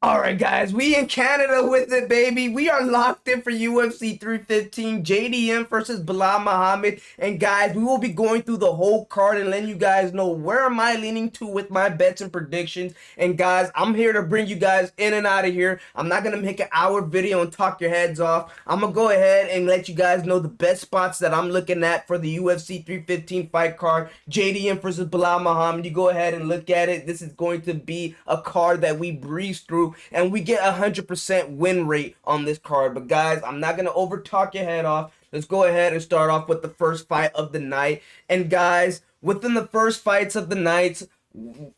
All right, guys, we in Canada with it, baby. We are locked in for UFC 315, JDM versus Belal Muhammad. And guys, we will be going through the whole card and letting you guys know where am I leaning to with my bets and predictions. And guys, I'm here to bring you guys in and out of here. I'm not going to make an hour video and talk your heads off. I'm going to go ahead and let you guys know the best spots that I'm looking at for the UFC 315 fight card, JDM versus Belal Muhammad. You go ahead and look at it. This is going to be a card that we breeze through and we get 100% win rate on this card. But guys, I'm not going to over talk your head off. Let's go ahead and start off with the first fight of the night. And guys, within the first fights of the night,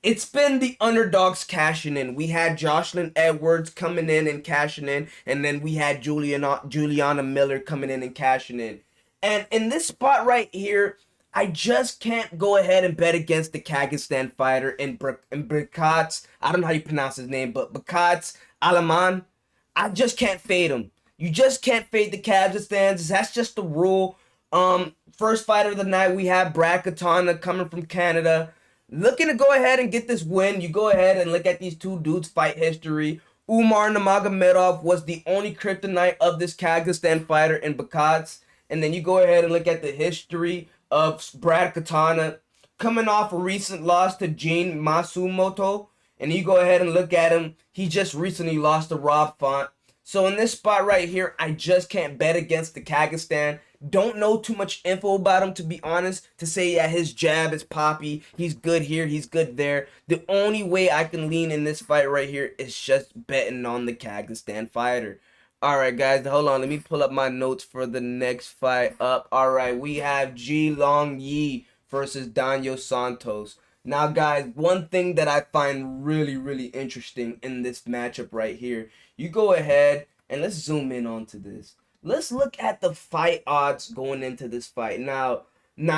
it's been the underdogs cashing in. We had Jocelyn Edwards coming in and cashing in, and then we had Juliana Miller coming in and cashing in. And in this spot right here, I just can't go ahead and bet against the Kazakhstan fighter in Brikats. I don't know how you pronounce his name, but Brikats Alaman. I just can't fade him. You just can't fade the Kazakhstans. That's just the rule. First fighter of the night, we have Brad Katana coming from Canada. Looking to go ahead and get this win. You go ahead and look at these two dudes' fight history. Umar Nurmagomedov was the only kryptonite of this Kazakhstan fighter in Brikats. And then you go ahead and look at the history of Brad Katana coming off a recent loss to Gene Masumoto. And you go ahead and look at him. He just recently lost to Rob Font. So in this spot right here, I just can't bet against the Kazakhstan. Don't know too much info about him, to be honest, to say, yeah, his jab is poppy. He's good here. He's good there. The only way I can lean in this fight right here is just betting on the Kazakhstan fighter. All right, guys, hold on. Let me pull up my notes for the next fight up. All right, we have Ji Long Yi versus Daniel Santos. Now, guys, one thing that I find really, really interesting in this matchup right here, you go ahead and let's zoom in onto this. Let's look at the fight odds going into this fight. Now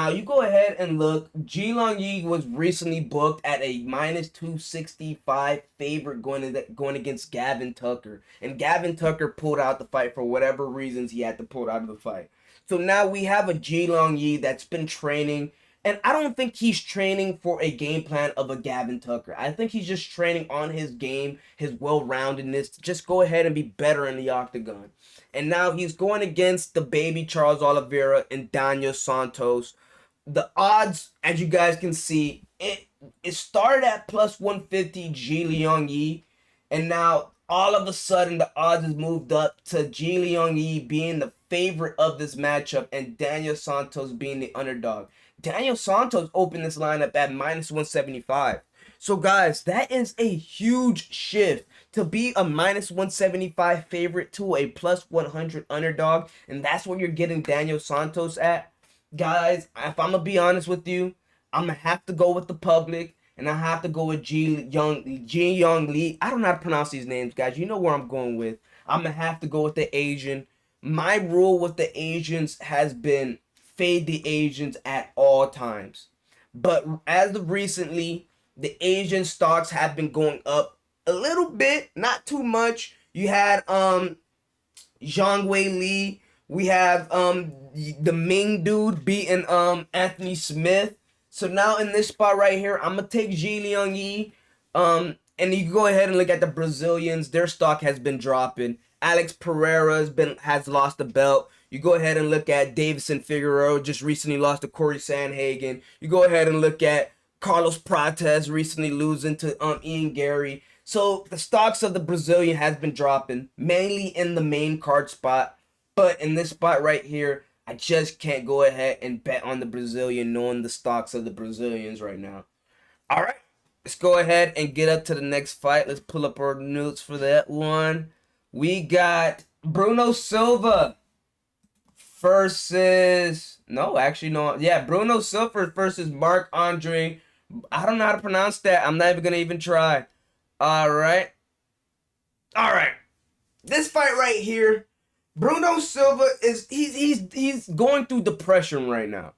you go ahead and look. Ji Long Yi was recently booked at a -265 favorite going against Gavin Tucker. And Gavin Tucker pulled out the fight for whatever reasons he had to pull out of the fight. So now we have a Ji Long Yi that's been training. And I don't think he's training for a game plan of a Gavin Tucker. I think he's just training on his game, his well-roundedness, to just go ahead and be better in the octagon. And now he's going against the baby Charles Oliveira and Daniel Santos. The odds, as you guys can see, it started at +150 Ji Long Yi. And now all of a sudden the odds has moved up to Ji Long Yi being the favorite of this matchup and Daniel Santos being the underdog. Daniel Santos opened this lineup at -175. So guys, that is a huge shift to be a -175 favorite to a +100 underdog. And that's where you're getting Daniel Santos at. Guys, if I'm going to be honest with you, I'm going to have to go with the public. And I have to go with Ji Young Lee. I don't know how to pronounce these names, guys. You know where I'm going with. I'm going to have to go with the Asian. My rule with the Asians has been fade the Asians at all times. But as of recently, the Asian stocks have been going up a little bit, not too much. You had Zhang Wei Li. We have the Ming dude beating Anthony Smith. So now in this spot right here, I'm gonna take Ji Long Yi. And you go ahead and look at the Brazilians. Their stock has been dropping. Alex Pereira has lost the belt. You go ahead and look at Davison Figueroa, just recently lost to Corey Sandhagen. You go ahead and look at Carlos Prates recently losing to Ian Gary. So the stocks of the Brazilian has been dropping, mainly in the main card spot. But in this spot right here, I just can't go ahead and bet on the Brazilian knowing the stocks of the Brazilians right now. All right, let's go ahead and get up to the next fight. Let's pull up our notes for that one. We got Bruno Silva versus Bruno Silva versus Mark Andre. I don't know how to pronounce that. I'm not even gonna try. All right. This fight right here, Bruno Silva he's going through depression right now,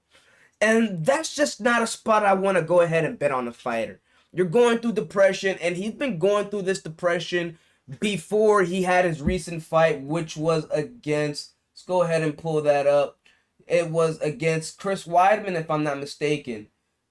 and that's just not a spot I want to go ahead and bet on the fighter. You're going through depression, and he's been going through this depression before he had his recent fight, which was against. Let's go ahead and pull that up. It was against Chris Weidman, if I'm not mistaken.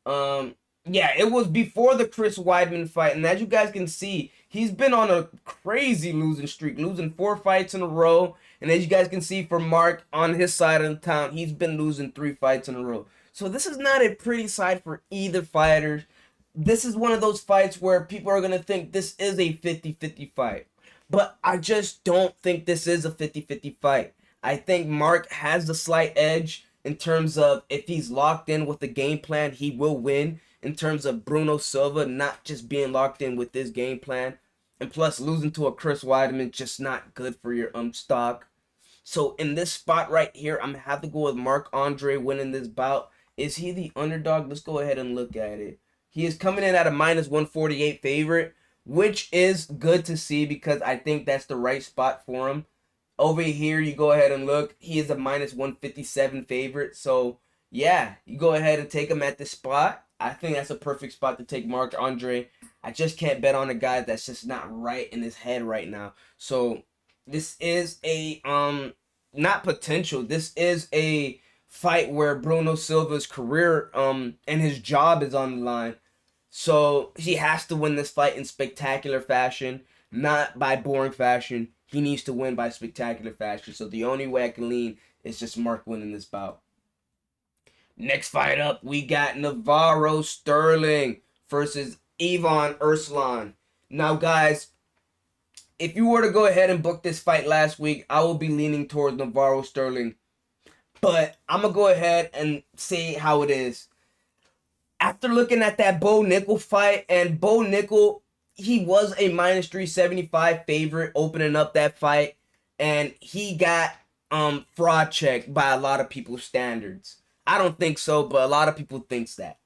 Yeah, it was before the Chris Weidman fight. And as you guys can see, He's been on a crazy losing streak, losing 4 fights in a row. And as you guys can see from Mark on his side of the town, he's been losing 3 fights in a row. So this is not a pretty side for either fighter. This is one of those fights where people are going to think this is a 50-50 fight. But I just don't think this is a 50-50 fight. I think Mark has the slight edge in terms of if he's locked in with the game plan, he will win. In terms of Bruno Silva not just being locked in with this game plan. And plus, losing to a Chris Weidman just not good for your stock. So in this spot right here, I'm going to have to go with Marc-Andre winning this bout. Is he the underdog? Let's go ahead and look at it. He is coming in at a minus 148 favorite, which is good to see because I think that's the right spot for him. Over here, you go ahead and look. He is a minus 157 favorite. So, yeah, you go ahead and take him at this spot. I think that's a perfect spot to take Marc-Andre. I just can't bet on a guy that's just not right in his head right now. So, this is a, not potential. This is a fight where Bruno Silva's career, and his job is on the line. So, he has to win this fight in spectacular fashion, not by boring fashion. He needs to win by spectacular fashion. So the only way I can lean is just Mark winning this bout. Next fight up, we got Navarro Sterling versus Ivan Erslan. Now, guys, if you were to go ahead and book this fight last week, I will be leaning towards Navarro Sterling. But I'm going to go ahead and say how it is. After looking at that Bo Nickel fight, and Bo Nickel, he was a minus 375 favorite opening up that fight, and he got fraud checked by a lot of people's standards. I don't think so, but a lot of people thinks that.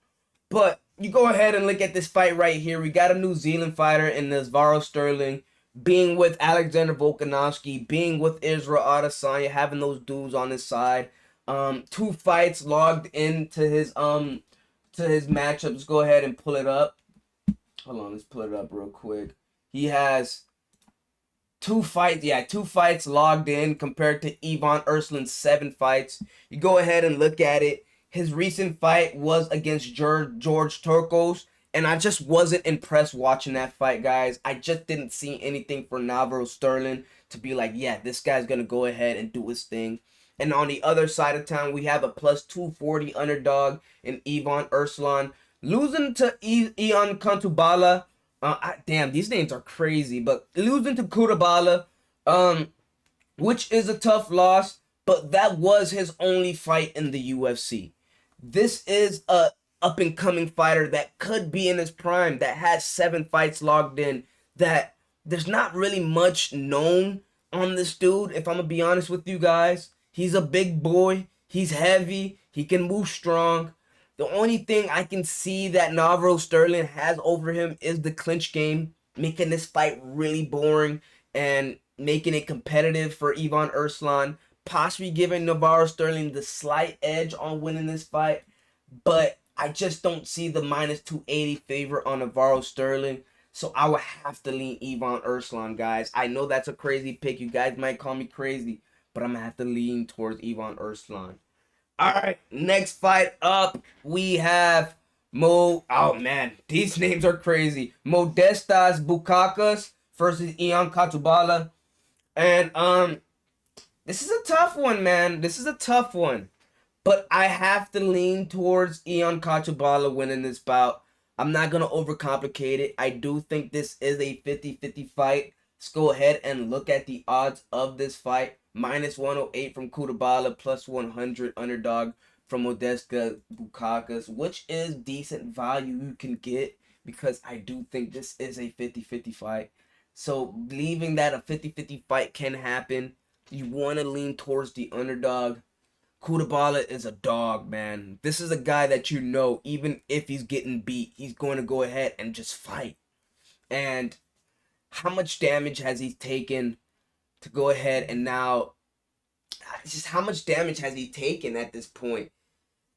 But you go ahead and look at this fight right here. We got a New Zealand fighter in Navarro Sterling, being with Alexander Volkanovski, being with Israel Adesanya, having those dudes on his side. 2 fights logged into his matchup. Let's go ahead and pull it up. Hold on, let's pull it up real quick. He has 2 fights. Yeah, 2 fights logged in compared to Ivan Erslan's 7 fights. You go ahead and look at it. His recent fight was against George Turcos, and I just wasn't impressed watching that fight, guys. I just didn't see anything for Navarro Sterling to be like, yeah, this guy's going to go ahead and do his thing. And on the other side of town, we have a plus 240 underdog in Ivan Erslan. Losing to Ion Cantubala, damn, these names are crazy, but losing to Cantubala, which is a tough loss, but that was his only fight in the UFC. This is a up-and-coming fighter that could be in his prime, that has 7 fights logged in, that there's not really much known on this dude, if I'm going to be honest with you guys. He's a big boy, he's heavy, he can move strong. The only thing I can see that Navarro Sterling has over him is the clinch game, making this fight really boring and making it competitive for Ivan Erslan, possibly giving Navarro Sterling the slight edge on winning this fight. But I just don't see the minus 280 favor on Navarro Sterling, so I would have to lean Ivan Erslan, guys. I know that's a crazy pick. You guys might call me crazy, but I'm going to have to lean towards Ivan Erslan. Alright, next fight up, we have oh man, these names are crazy. Modestas Bukakas versus Ion Cantubala. And, this is a tough one, man. This is a tough one. But I have to lean towards Ion Cantubala winning this bout. I'm not going to overcomplicate it. I do think this is a 50-50 fight. Let's go ahead and look at the odds of this fight. Minus 108 from Cantubala, plus 100 underdog from Modesta Bukakas, which is decent value you can get because I do think this is a 50-50 fight. So believing that a 50-50 fight can happen, you want to lean towards the underdog. Cantubala is a dog, man. This is a guy that you know, even if he's getting beat, he's going to go ahead and just fight. And how much damage has he taken to go ahead and now, just how much damage has he taken at this point?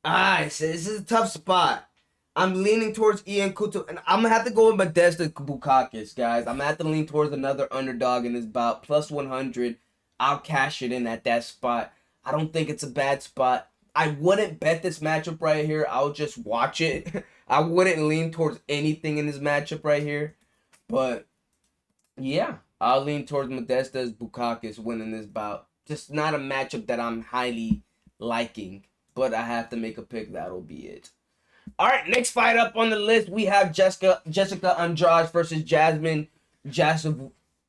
This is a tough spot. I'm leaning towards Ion Cantubala, and I'm going to have to go with Modesta Bukakas, guys. I'm going to have to lean towards another underdog in this bout, plus 100. I'll cash it in at that spot. I don't think it's a bad spot. I wouldn't bet this matchup right here. I'll just watch it. I wouldn't lean towards anything in this matchup right here. But Yeah, I'll lean towards Modestas Bukakis winning this bout. Just not a matchup that I'm highly liking, but I have to make a pick. That'll be it. All right, next fight up on the list, we have Jessica Andrade versus Jasmine,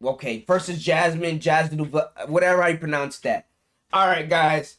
okay, versus Jasmine, whatever I pronounce that. All right, guys.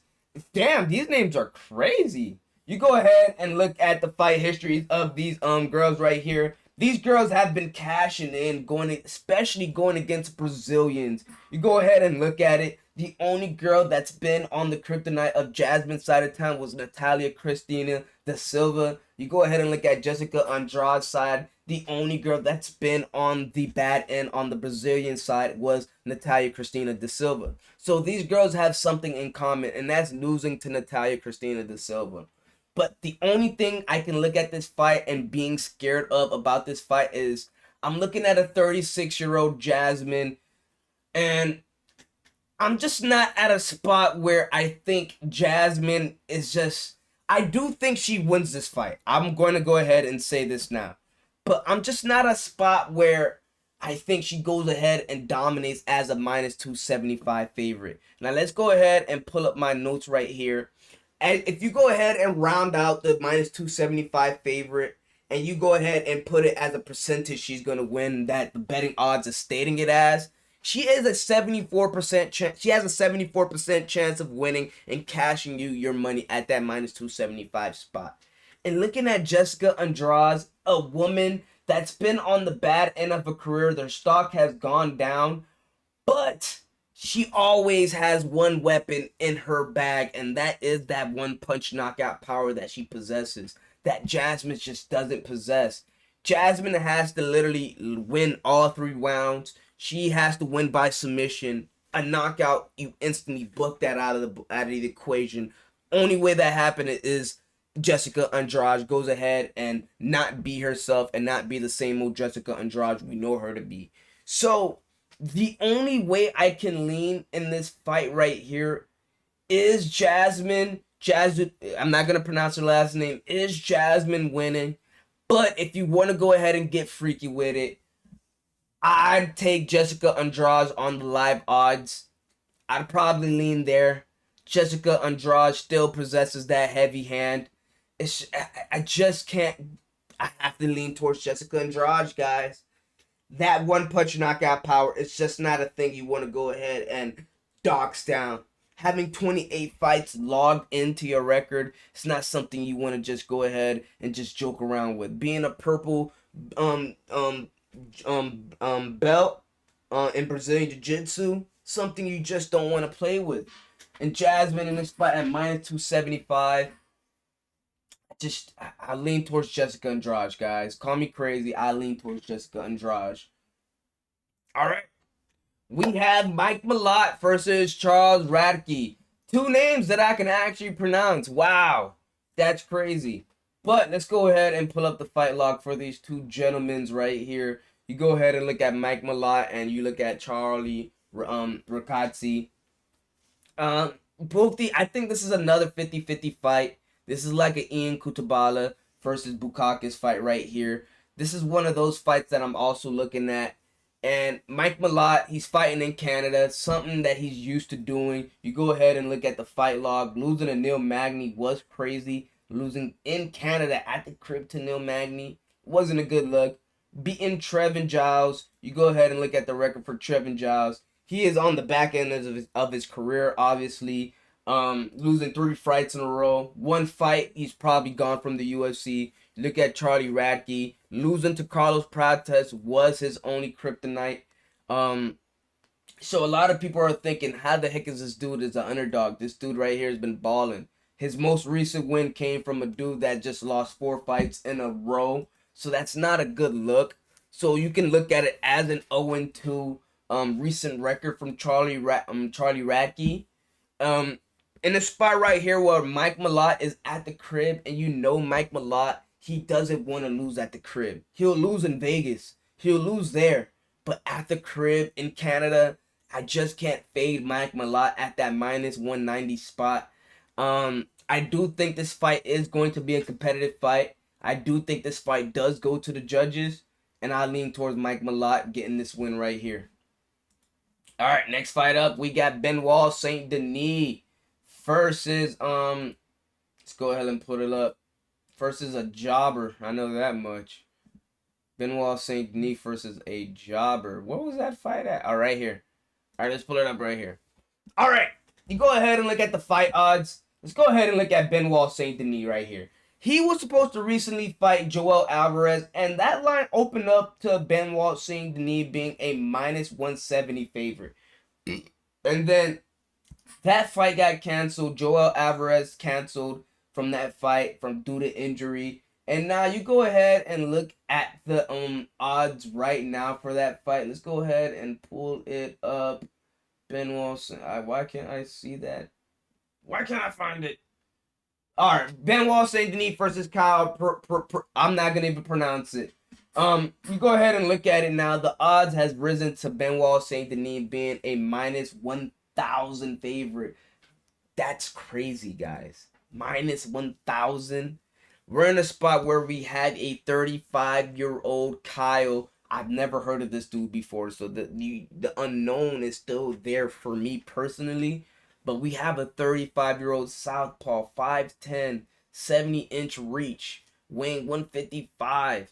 Damn, these names are crazy. You go ahead and look at the fight histories of these girls right here. These girls have been cashing in, especially going against Brazilians. You go ahead and look at it. The only girl that's been on the kryptonite of Jasmine's side of town was Natalia Cristina da Silva. You go ahead and look at Jessica Andrade's side. The only girl that's been on the bad end on the Brazilian side was Natalia Cristina da Silva. So these girls have something in common, and that's losing to Natalia Cristina da Silva. But the only thing I can look at this fight and being scared of about this fight is I'm looking at a 36-year-old Jasmine, and I'm just not at a spot where I think Jasmine is just. I do think she wins this fight. I'm going to go ahead and say this now. But I'm just not a spot where I think she goes ahead and dominates as a minus 275 favorite. Now let's go ahead and pull up my notes right here. And if you go ahead and round out the minus 275 favorite and you go ahead and put it as a percentage she's going to win that the betting odds are stating it as, she is a 74% chance. She has a 74% chance of winning and cashing you your money at that minus 275 spot. And looking at Jessica Andrade, a woman that's been on the bad end of her career, their stock has gone down, but she always has one weapon in her bag, and that is that one punch knockout power that she possesses, that Jasmine just doesn't possess. Jasmine has to literally win all 3 rounds. She has to win by submission. A knockout, you instantly book that out of the equation. Only way that happened is Jessica Andrade goes ahead and not be herself and not be the same old Jessica Andrade we know her to be. So the only way I can lean in this fight right here is Jasmine. I'm not gonna pronounce her last name. Is Jasmine winning? But if you want to go ahead and get freaky with it, I'd take Jessica Andrade on the live odds. I'd probably lean there. Jessica Andrade still possesses that heavy hand. I just can't. I have to lean towards Jessica Andrade, guys. That one punch knockout power is just not a thing you want to go ahead and dox down. Having 28 fights logged into your record, it's not something you want to just go ahead and just joke around with. Being a purple um um belt in Brazilian Jiu-Jitsu, something you just don't want to play with. And Jasmine in this fight at minus 275. I lean towards Jessica Andrade, guys. Call me crazy. I lean towards Jessica Andrade. All right. We have Mike Malott versus Charles Radke. 2 names that I can actually pronounce. Wow. That's crazy. But let's go ahead and pull up the fight log for these 2 gentlemen right here. You go ahead and look at Mike Malott and you look at Charlie Radke. I think this is another 50-50 fight. This is like an Ian Kutabala versus Bukakis fight right here. This is one of those fights that I'm also looking at. And Mike Malott, he's fighting in Canada, something that he's used to doing. You go ahead and look at the fight log. Losing to Neil Magny was crazy. Losing in Canada at the crib to Neil Magny wasn't a good look. Beating Trevin Giles. You go ahead and look at the record for Trevin Giles. He is on the back end of his career, obviously. Losing 3 fights in a row. 1 fight, he's probably gone from the UFC. Look at Charlie Radke. Losing to Carlos Prates was his only kryptonite. So a lot of people are thinking, how the heck is this dude as an underdog? This dude right here has been balling. His most recent win came from a dude that just lost 4 fights in a row. So that's not a good look. So you can look at it as an 0-2 recent record from Charlie Radke. In the spot right here where Mike Malott is at the crib, and you know Mike Malott, he doesn't want to lose at the crib. He'll lose in Vegas. He'll lose there. But at the crib in Canada, I just can't fade Mike Malott at that minus 190 spot. I do think this fight is going to be a competitive fight. I do think this fight does go to the judges. and I lean towards Mike Malott getting this win right here. All right, next fight up, we got Benoit Saint Denis versus let's go ahead and put it up. Versus a jobber. I know that much. Benoit Saint Denis versus a jobber. What was that fight at? All right, here. All right, let's pull it up right here. All right, you go ahead and look at the fight odds. Let's go ahead and look at Benoit Saint Denis right here. He was supposed to recently fight Joel Alvarez, and that line opened up to Benoit Saint Denis being a minus 170 favorite. And then that fight got canceled. Joel Alvarez canceled from that fight from due to injury. And now you go ahead and look at the odds right now for that fight. Let's go ahead and pull it up. Benoit, why can't I see that? Why can't I find it? All right, Benoit Saint Denis versus Kyle. I'm not gonna even pronounce it. You go ahead and look at it now. The odds has risen to Benoit Saint Denis being a minus 1,000 favorite. That's crazy, guys. Minus 1,000. We're in a spot where we have a 35-year-old Kyle. I've never heard of this dude before, so the unknown is still there for me personally. But we have a 35-year-old southpaw, 5'10", 70-inch reach, weighing 155.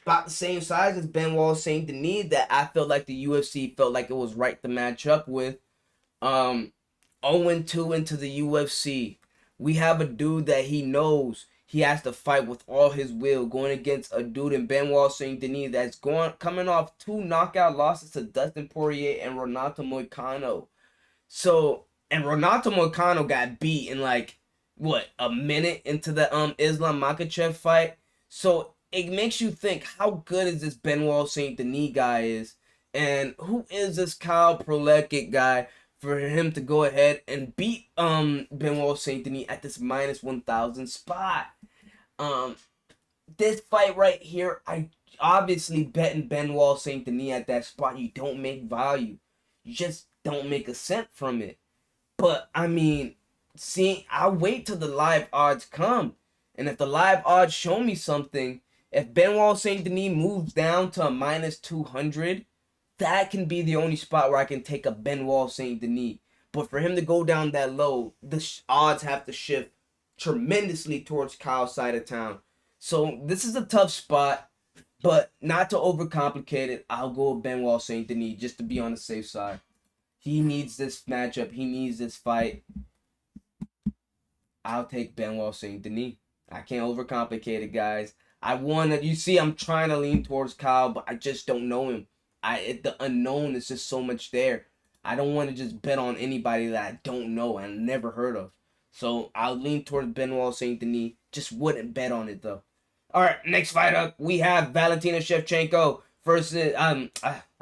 About the same size as Benoit Saint Denis that I felt like the UFC felt like it was right to match up with. 0-2 into the UFC. We have a dude that he knows he has to fight with all his will, going against a dude in Benoit Saint Denis that's coming off 2 knockout losses to Dustin Poirier and Renato Moicano. So, and Renato Moicano got beat in like what, a minute into the Islam Makhachev fight. So it makes you think, how good is this Benoit Saint Denis guy is, and who is this Kyle Prolekit guy for him to go ahead and beat Benoit Saint Denis at this minus 1,000 spot. This fight right here, I obviously betting Benoit Saint Denis at that spot. You don't make value. You just don't make a cent from it. But I mean, see, I'll wait till the live odds come. And if the live odds show me something, if Benoit Saint Denis moves down to a minus 200, that can be the only spot where I can take a Benoit Saint Denis. But for him to go down that low, the odds have to shift tremendously towards Kyle's side of town. So this is a tough spot, but not to overcomplicate it, I'll go with Benoit Saint Denis just to be on the safe side. He needs this matchup. He needs this fight. I'll take Benoit Saint Denis. I can't overcomplicate it, guys. You see, I'm trying to lean towards Kyle, but I just don't know him. The unknown is just so much there. I don't want to just bet on anybody that I don't know and never heard of. So I'll lean towards Benoit Saint Denis. Just wouldn't bet on it though. All right, next fight up, we have Valentina Shevchenko versus I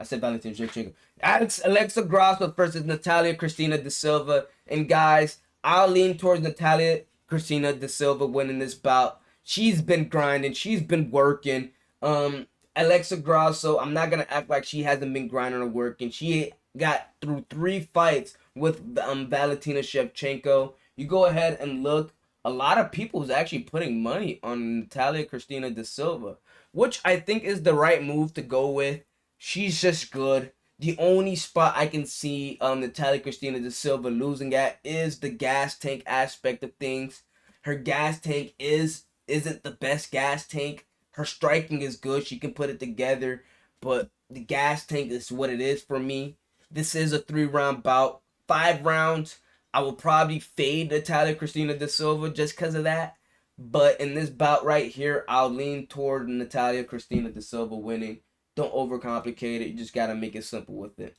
said Valentina Shevchenko. Alexa Grasso versus Natalia Cristina da Silva. And guys, I'll lean towards Natalia Cristina da Silva winning this bout. She's been grinding. She's been working. Alexa Grasso, I'm not gonna act like she hasn't been grinding or working. She got through 3 fights with Valentina Shevchenko. You go ahead and look. A lot of people is actually putting money on Natalia Cristina da Silva, which I think is the right move to go with. She's just good. The only spot I can see Natalia Cristina da Silva losing at is the gas tank aspect of things. Her gas tank isn't the best gas tank. Her striking is good. She can put it together. But the gas tank is what it is for me. This is a 3-round bout. 5 rounds, I will probably fade Natalia Cristina da Silva just because of that. But in this bout right here, I'll lean toward Natalia Cristina da Silva winning. Don't overcomplicate it. You just got to make it simple with it.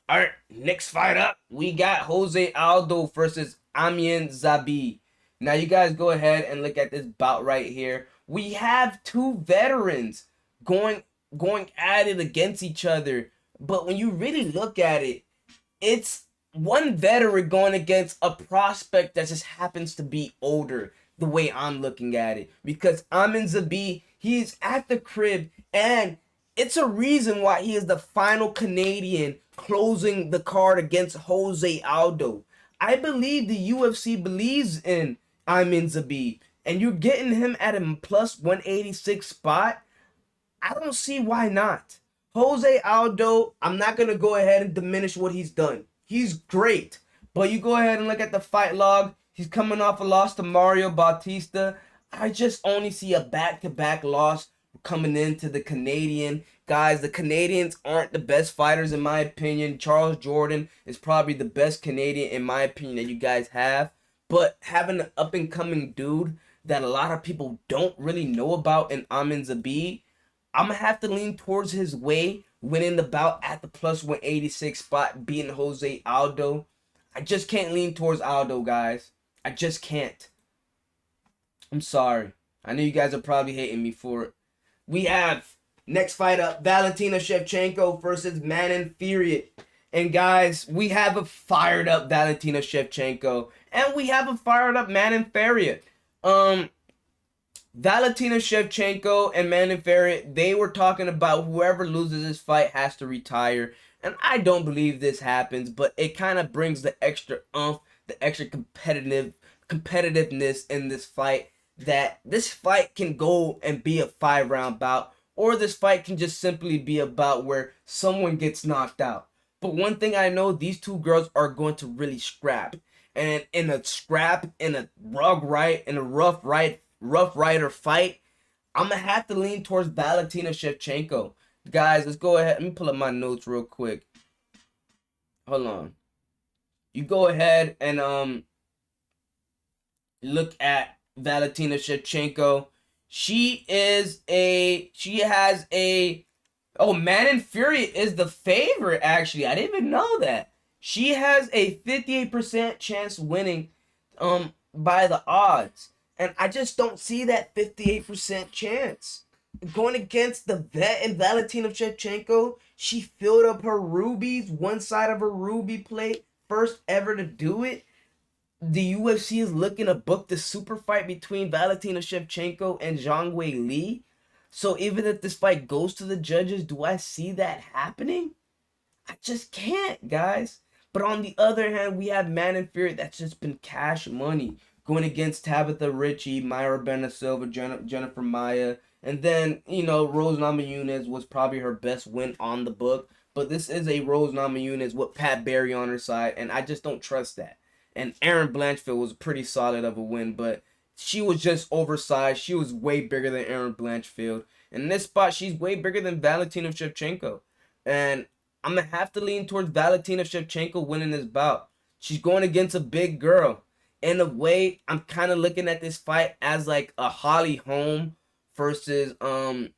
All right, next fight up, we got Jose Aldo versus Amien Zabi. Now you guys go ahead and look at this bout right here. We have 2 veterans going at it against each other. But when you really look at it, it's one veteran going against a prospect that just happens to be older, the way I'm looking at it. Because Amien Zabi, he's at the crib, and it's a reason why he is the final Canadian closing the card against Jose Aldo. I believe the UFC believes in Amien Zabi, and you're getting him at a plus 186 spot. I don't see why not. Jose Aldo, I'm not going to go ahead and diminish what he's done. He's great. But you go ahead and look at the fight log. He's coming off a loss to Mario Bautista. I just only see a back-to-back loss coming into the Canadian. Guys, the Canadians aren't the best fighters in my opinion. Charles Jordan is probably the best Canadian in my opinion that you guys have. But having an up-and-coming dude that a lot of people don't really know about in Amin Zabit, I'm going to have to lean towards his way, winning the bout at the plus 186 spot, beating Jose Aldo. I just can't lean towards Aldo, guys. I just can't. I'm sorry. I know you guys are probably hating me for it. We have next fight up, Valentina Shevchenko versus Manon Fiorot. And guys, we have a fired up Valentina Shevchenko. And we have a fired up Manon Fiorot. Valentina Shevchenko and Manon Fiorot, they were talking about whoever loses this fight has to retire. And I don't believe this happens, but it kind of brings the extra the extra competitiveness in this fight, that this fight can go and be a 5-round bout, or this fight can just simply be a bout where someone gets knocked out. But one thing I know, these two girls are going to really scrap. And in a rough rider fight, I'm going to have to lean towards Valentina Shevchenko. Guys, let's go ahead. Let me pull up my notes real quick. Hold on. You go ahead and look at Valentina Shevchenko. Manon Fiorot is the favorite, actually. I didn't even know that. She has a 58% chance winning by the odds. And I just don't see that 58% chance. Going against the vet and Valentina Shevchenko, she filled up her rubies, one side of her ruby plate, first ever to do it. The UFC is looking to book the super fight between Valentina Shevchenko and Zhang Wei Li. So even if this fight goes to the judges, do I see that happening? I just can't, guys. But on the other hand, we have Manon Fiorot that's just been cash money, going against Tabitha Ritchie, Myra Benasilva, Jennifer Maia, and then, Rose Namajunas was probably her best win on the book. But this is a Rose Namajunas with Pat Barry on her side, and I just don't trust that. And Erin Blanchfield was pretty solid of a win, but she was just oversized. She was way bigger than Erin Blanchfield. And in this spot, she's way bigger than Valentina Shevchenko. And I'm going to have to lean towards Valentina Shevchenko winning this bout. She's going against a big girl. In a way, I'm kind of looking at this fight as like a Holly Holm versus Ronda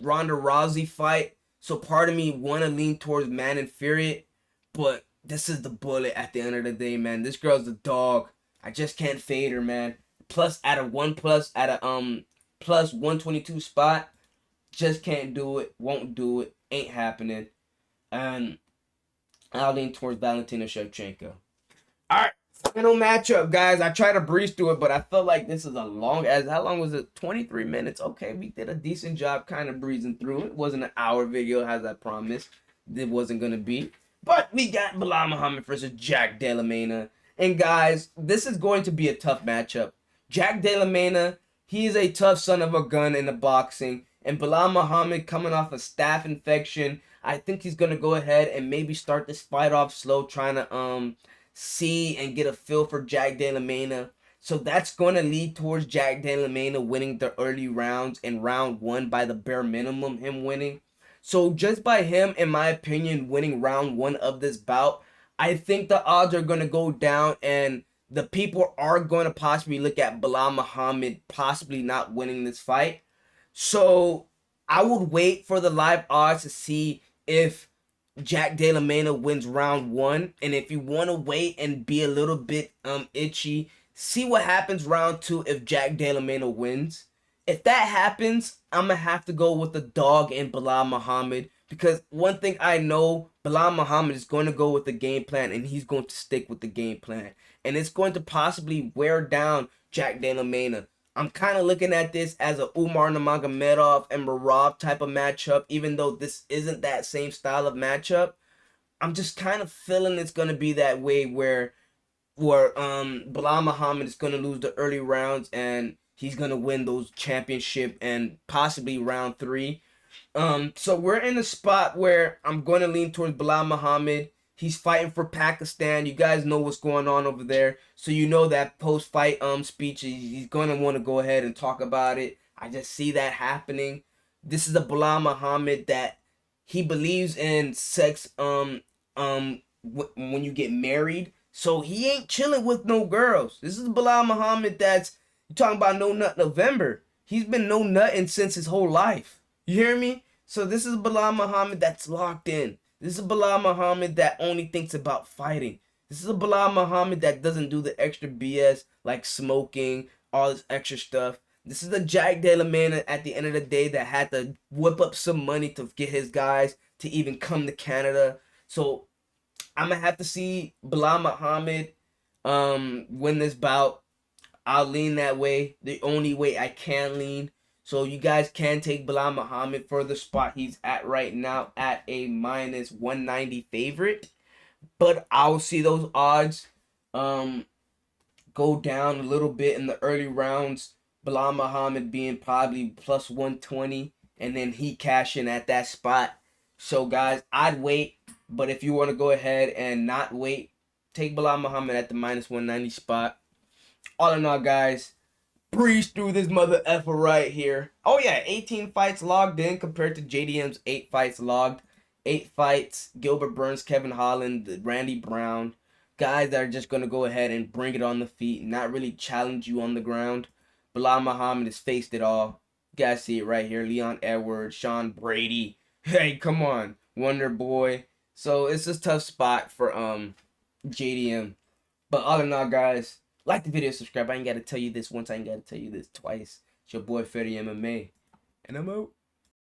Rousey fight. So part of me want to lean towards Manon Fiorot, but this is the bullet at the end of the day, man. This girl's a dog. I just can't fade her, man. Plus at a plus 122 spot, just can't do it. Won't do it. Ain't happening. And I'll lean towards Valentina Shevchenko. Alright, final matchup, guys. I tried to breeze through it, but I felt like this is how long was it? 23 minutes. Okay, we did a decent job kind of breezing through it. It wasn't an hour video, as I promised. It wasn't going to be. But we got Belal Muhammad versus Jack Della. And guys, this is going to be a tough matchup. Jack Della, he is a tough son of a gun in the boxing. And Belal Muhammad coming off a staph infection. I think he's going to go ahead and maybe start this fight off slow, trying to see and get a feel for Jack Della. So that's going to lead towards Jack Della winning the early rounds in round 1 by the bare minimum, him winning. So just by him, in my opinion, winning round 1 of this bout, I think the odds are going to go down, and the people are going to possibly look at Belal Muhammad possibly not winning this fight. So I would wait for the live odds to see if Jack Della wins round 1. And if you want to wait and be a little bit itchy, see what happens round 2 if Jack Della wins. If that happens, I'm going to have to go with the dog in Belal Muhammad, because one thing I know, Belal Muhammad is going to go with the game plan, and he's going to stick with the game plan. And it's going to possibly wear down Jack Della. I'm kind of looking at this as a Umar Nurmagomedov and Merab type of matchup, even though this isn't that same style of matchup. I'm just kind of feeling it's going to be that way where Belal Muhammad is going to lose the early rounds, and he's gonna win those championship and possibly round 3. So we're in a spot where I'm going to lean towards Belal Muhammad. He's fighting for Pakistan. You guys know what's going on over there. So you know that post-fight speech, he's going to want to go ahead and talk about it. I just see that happening. This is a Belal Muhammad that he believes in sex when you get married. So he ain't chilling with no girls. This is Belal Muhammad that's, you talking about no nut November. He's been no nutting since his whole life. You hear me? So this is Belal Muhammad that's locked in. This is Belal Muhammad that only thinks about fighting. This is a Belal Muhammad that doesn't do the extra BS like smoking, all this extra stuff. This is a Jack Della man at the end of the day that had to whip up some money to get his guys to even come to Canada. So I'm gonna have to see Belal Muhammad win this bout. I'll lean that way. The only way I can lean. So you guys can take Belal Muhammad for the spot he's at right now at a minus 190 favorite. But I'll see those odds go down a little bit in the early rounds. Belal Muhammad being probably plus 120 and then he cashing at that spot. So guys, I'd wait. But if you want to go ahead and not wait, take Belal Muhammad at the minus 190 spot. All in all, guys, breeze through this mother effer right here. Oh yeah, 18 fights logged in compared to JDM's 8 fights logged. 8 fights, Gilbert Burns, Kevin Holland, Randy Brown. Guys that are just going to go ahead and bring it on the feet, not really challenge you on the ground. Belal Muhammad has faced it all. You guys see it right here. Leon Edwards, Sean Brady. Hey, come on. Wonder Boy. So it's a tough spot for JDM. But all in all, guys, like the video, subscribe. I ain't got to tell you this once. I ain't got to tell you this twice. It's your boy, Fetty MMA. And I'm out.